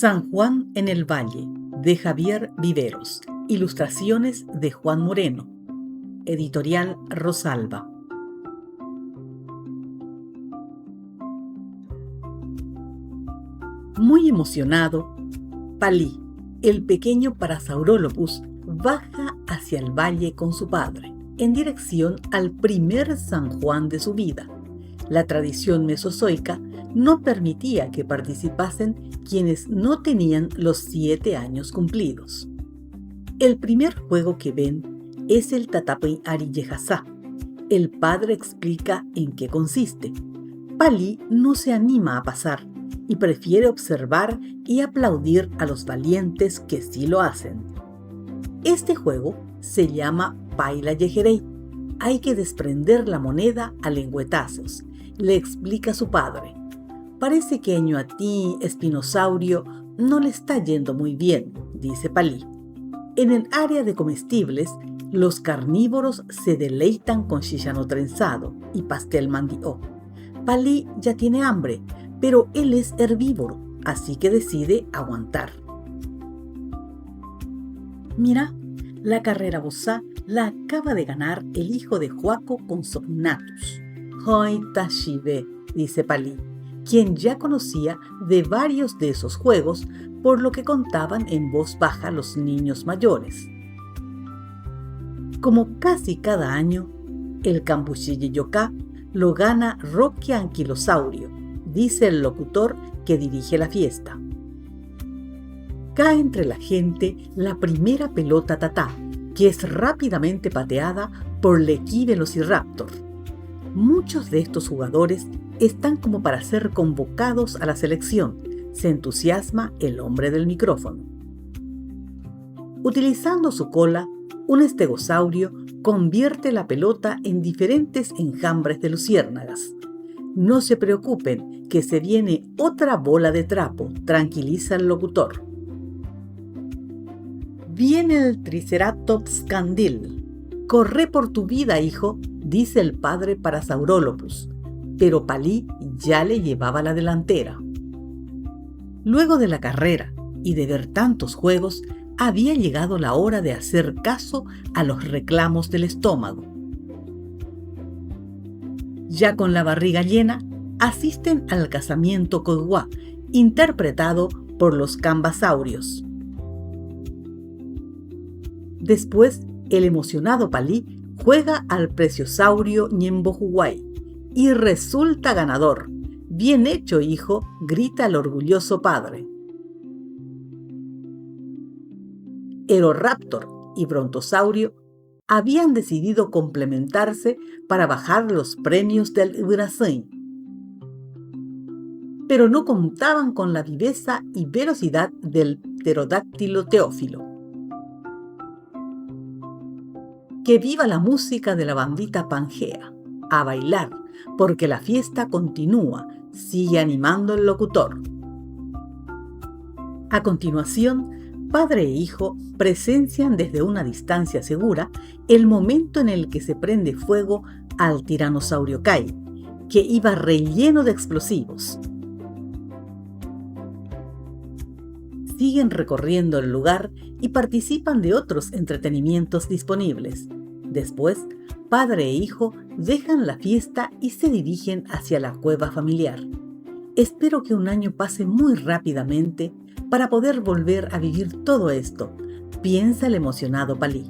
San Juan en el Valle, de Javier Viveros. Ilustraciones de Juan Moreno. Editorial Rosalba. Muy emocionado, Palí, el pequeño Parasaurolophus, baja hacia el valle con su padre, en dirección al primer San Juan de su vida. La tradición mesozoica no permitía que participasen quienes no tenían los 7 años cumplidos. El primer juego que ven es el Tatapi Ariyejasá. El padre explica en qué consiste. Palí no se anima a pasar y prefiere observar y aplaudir a los valientes que sí lo hacen. Este juego se llama Paila Yejerei. Hay que desprender la moneda a lengüetazos, le explica su padre. Parece que a ti, espinosaurio, no le está yendo muy bien, dice Palí. En el área de comestibles, los carnívoros se deleitan con chícharo trenzado y pastel mandió. Palí ya tiene hambre, pero él es herbívoro, así que decide aguantar. Mira, la carrera bosá la acaba de ganar el hijo de Joaco con Sognatus. Hoi Tashibe, dice Palí, quien ya conocía de varios de esos juegos, por lo que contaban en voz baja los niños mayores. Como casi cada año, el Cambuchilloyocá lo gana Rocky Anquilosaurio, dice el locutor que dirige la fiesta. Cae entre la gente la primera pelota tatá, que es rápidamente pateada por Lequi Velociraptor. Muchos de estos jugadores están como para ser convocados a la selección, se entusiasma el hombre del micrófono. Utilizando su cola, un estegosaurio convierte la pelota en diferentes enjambres de luciérnagas. No se preocupen, que se viene otra bola de trapo, tranquiliza el locutor. Viene el Triceratops Candil. Corre por tu vida, hijo, dice el padre Parasaurolophus, pero Palí ya le llevaba la delantera. Luego de la carrera y de ver tantos juegos, había llegado la hora de hacer caso a los reclamos del estómago. Ya con la barriga llena, asisten al casamiento Coiguá, interpretado por los cambasaurios. Después, el emocionado Palí juega al preciosaurio Ñembojuguay y resulta ganador. Bien hecho, hijo, grita el orgulloso padre. Eroraptor y Brontosaurio habían decidido complementarse para bajar los premios del Brasil, pero no contaban con la viveza y velocidad del pterodáctilo Teófilo. Que viva la música de la bandita Pangea. A bailar, porque la fiesta continúa, sigue animando el locutor. A continuación, padre e hijo presencian desde una distancia segura el momento en el que se prende fuego al tiranosaurio Kai, que iba relleno de explosivos. Siguen recorriendo el lugar y participan de otros entretenimientos disponibles. Después, padre e hijo dejan la fiesta y se dirigen hacia la cueva familiar. Espero que un año pase muy rápidamente para poder volver a vivir todo esto, piensa el emocionado Palí.